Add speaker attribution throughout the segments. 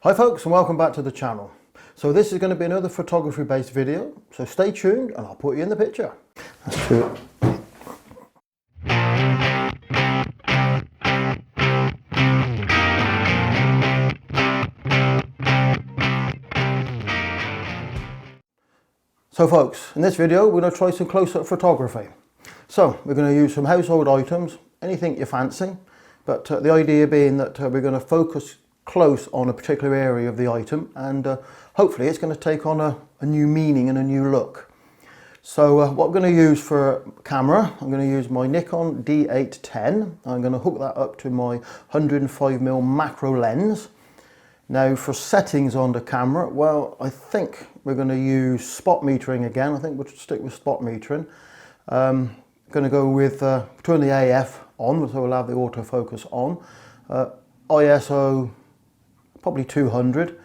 Speaker 1: Hi folks, and welcome back to the channel. So this is going to be another photography based video, so stay tuned and I'll put you in the picture. Let's do it. So folks, in this video we're going to try some close-up photography. So we're going to use some household items, anything you fancy, but the idea being that we're going to focus close on a particular area of the item, and hopefully it's going to take on a new meaning and a new look. So what I'm going to use for camera, I'm going to use my Nikon D810. I'm going to hook that up to my 105mm macro lens. Now for settings on the camera, well, I think we're going to use spot metering again. I think we'll stick with spot metering. Going to go with, turn the AF on, so we'll have the autofocus on. ISO probably 200,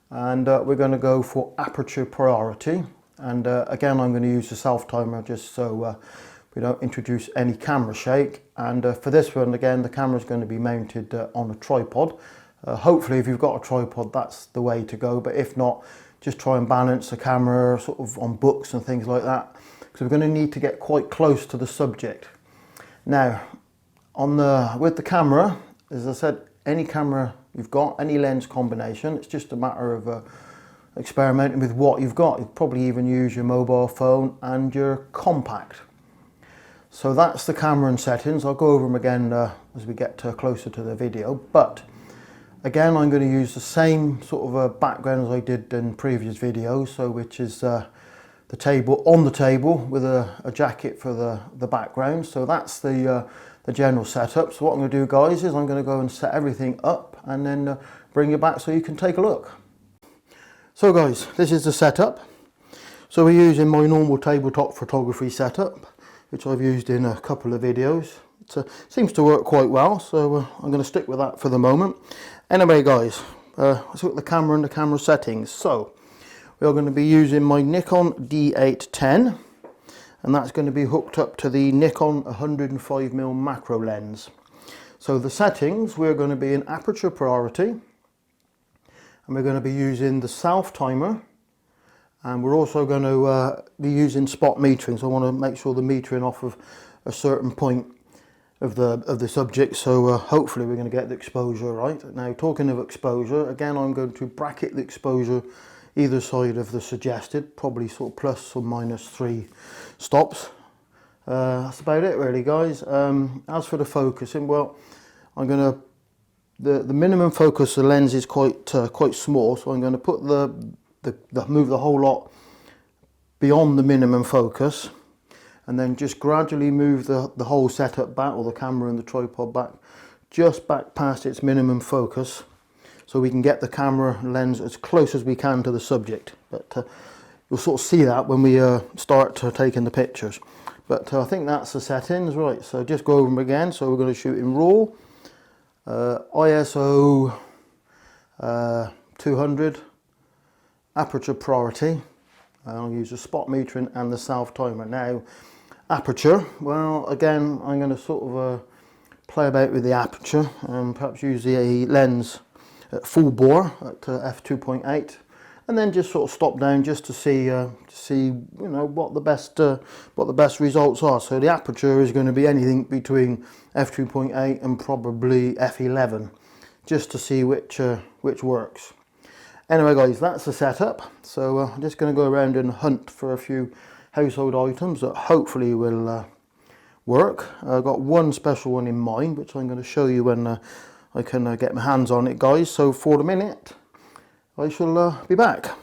Speaker 1: and we're going to go for aperture priority. And again, I'm going to use the self timer just so we don't introduce any camera shake. And for this one, again, the camera is going to be mounted on a tripod. Hopefully if you've got a tripod, that's the way to go, but if not, just try and balance the camera sort of on books and things like that, because we're going to need to get quite close to the subject. Now with the camera, as I said, any camera you've got, any lens combination, it's just a matter of experimenting with what you've got. You'd probably even use your mobile phone and your compact. So that's the camera and settings. I'll go over them again as we get closer to the video, but again, I'm going to use the same sort of a background as I did in previous videos, so which is the table on the table with a jacket for the background. So that's the general setup. So what I'm going to do, guys, is I'm going to go and set everything up and then bring it back so you can take a look. So guys, this is the setup. So we're using my normal tabletop photography setup, which I've used in a couple of videos. It seems to work quite well, so I'm going to stick with that for the moment. Anyway guys, let's look at the camera and the camera settings. So we are going to be using my Nikon D810, and that's going to be hooked up to the Nikon 105mm macro lens. So the settings, we're going to be in aperture priority, and we're going to be using the self timer, and we're also going to be using spot metering. So I want to make sure the metering off of a certain point of the subject, so hopefully we're going to get the exposure right. Now talking of exposure, again I'm going to bracket the exposure either side of the suggested, probably sort of plus or minus 3 stops. That's about it really, guys. As for the focusing, well, I'm going to, the minimum focus, the lens is quite small, so I'm going to put move the whole lot beyond the minimum focus, and then just gradually move the whole setup back, or the camera and the tripod back, just back past its minimum focus, so we can get the camera lens as close as we can to the subject. But you'll sort of see that when we start taking the pictures. But I think that's the settings, right? So just go over them again. So we're going to shoot in RAW, ISO 200, aperture priority. I'll use the spot metering and the self timer. Now aperture, well, again I'm going to sort of play about with the aperture and perhaps use the lens at full bore at f2.8, and then just sort of stop down just to see you know what the best results are. So the aperture is going to be anything between f2.8 and probably f11, just to see which works. Anyway guys, that's the setup. So I'm just going to go around and hunt for a few household items that hopefully will work. I've got one special one in mind, which I'm going to show you when I can get my hands on it, guys. So for the minute, I shall be back.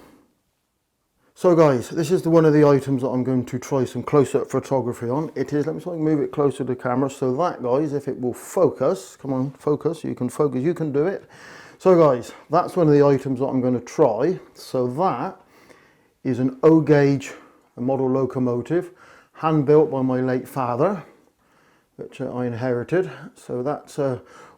Speaker 1: So guys, this is one of the items that I'm going to try some close-up photography on. It is, let me move it closer to the camera, so that, guys, if it will focus, come on, focus, you can do it. So guys, that's one of the items that I'm going to try. So that is an O gauge model locomotive, hand built by my late father, which I inherited. So that's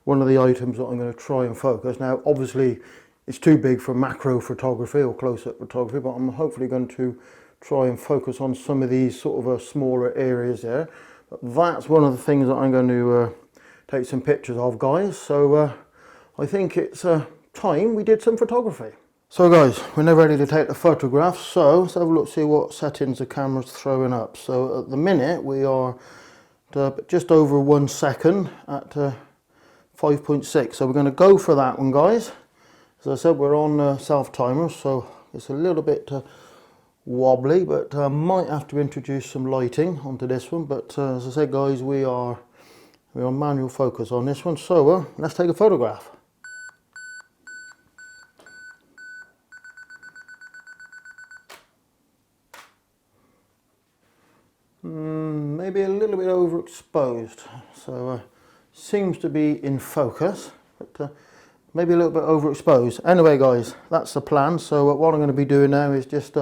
Speaker 1: one of the items that I'm going to try and focus. Now obviously it's too big for macro photography or close-up photography, but I'm hopefully going to try and focus on some of these sort of smaller areas there. But that's one of the things that I'm going to take some pictures of, guys. So I think it's time we did some photography. So guys, we're now ready to take the photograph, so let's have a look, see what settings the camera's throwing up. So at the minute we are just over 1 second at 5.6, so we're going to go for that one, guys. As I said, we're on self timer, so it's a little bit wobbly, but I might have to introduce some lighting onto this one. But as I said, guys, we're on manual focus on this one, so let's take a photograph. Maybe a little bit overexposed, so seems to be in focus, but maybe a little bit overexposed. Anyway guys, that's the plan. So what I'm going to be doing now is just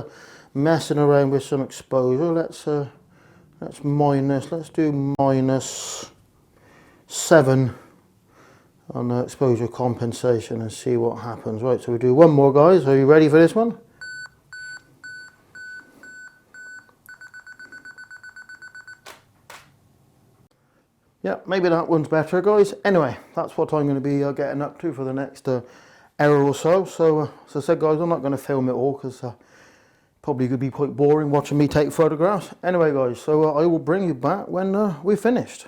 Speaker 1: messing around with some exposure. Let's do -7 on exposure compensation and see what happens. Right, so we do one more, guys. Are you ready for this one? Yeah, maybe that one's better, guys. Anyway, that's what I'm going to be getting up to for the next hour or so. So, as I said, guys, I'm not going to film it all because probably could be quite boring watching me take photographs. Anyway, guys, so I will bring you back when we're finished.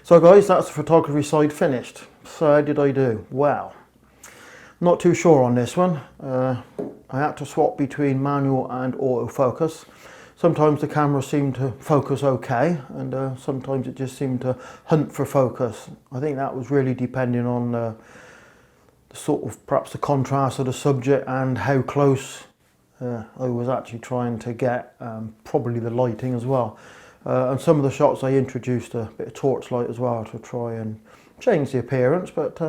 Speaker 1: So guys, that's the photography side finished. So how did I do? Well, not too sure on this one. I had to swap between manual and autofocus. Sometimes the camera seemed to focus okay, and sometimes it just seemed to hunt for focus. I think that was really depending on the sort of perhaps the contrast of the subject and how close I was actually trying to get, probably the lighting as well. And some of the shots I introduced a bit of torchlight as well to try and change the appearance, but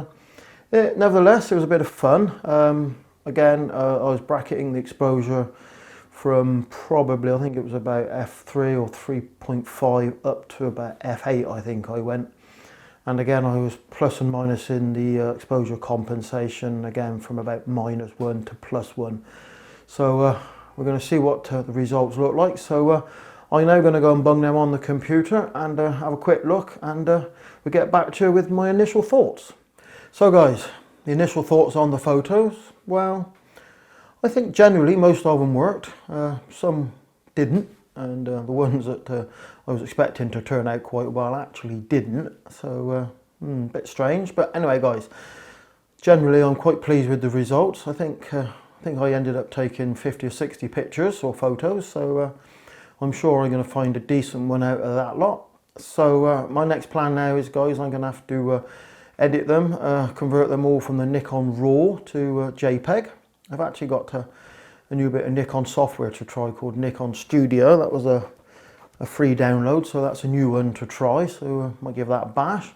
Speaker 1: nevertheless it was a bit of fun. Again, I was bracketing the exposure from probably, I think it was about f3 or 3.5 up to about f8, I think I went. And again, I was plus and minus in the exposure compensation, again from about -1 to +1. So we're going to see what the results look like. So I'm now going to go and bung them on the computer and have a quick look, and we'll get back to you with my initial thoughts. So guys, the initial thoughts on the photos, well, I think generally most of them worked. Some didn't, and the ones that I was expecting to turn out quite well actually didn't. So a bit strange, but anyway guys, generally I'm quite pleased with the results. I think I ended up taking 50 or 60 pictures or photos, so I'm sure I'm going to find a decent one out of that lot. So my next plan now is, guys, I'm going to have to edit them, convert them all from the Nikon RAW to JPEG. I've actually got a new bit of Nikon software to try called Nikon Studio. That was a free download, so that's a new one to try, so I might give that a bash.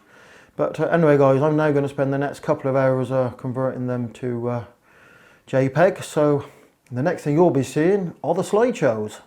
Speaker 1: But anyway guys, I'm now going to spend the next couple of hours converting them to JPEG. So the next thing you'll be seeing are the slideshows.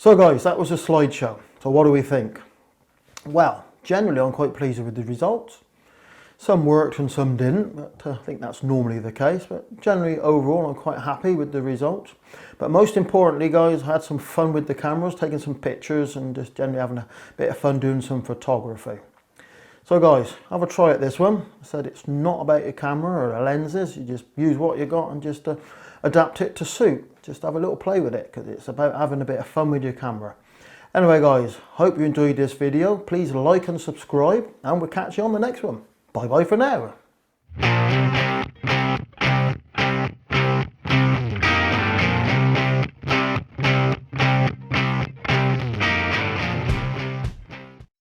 Speaker 1: So guys, that was a slideshow. So what do we think? Well, generally I'm quite pleased with the results. Some worked and some didn't, but I think that's normally the case. But generally, overall, I'm quite happy with the results. But most importantly, guys, I had some fun with the cameras, taking some pictures and just generally having a bit of fun doing some photography. So guys, have a try at this one. I said it's not about your camera or the lenses. You just use what you got and just adapt it to suit. Just have a little play with it, because it's about having a bit of fun with your camera. Anyway guys, hope you enjoyed this video. Please like and subscribe, and we'll catch you on the next one. Bye bye for now.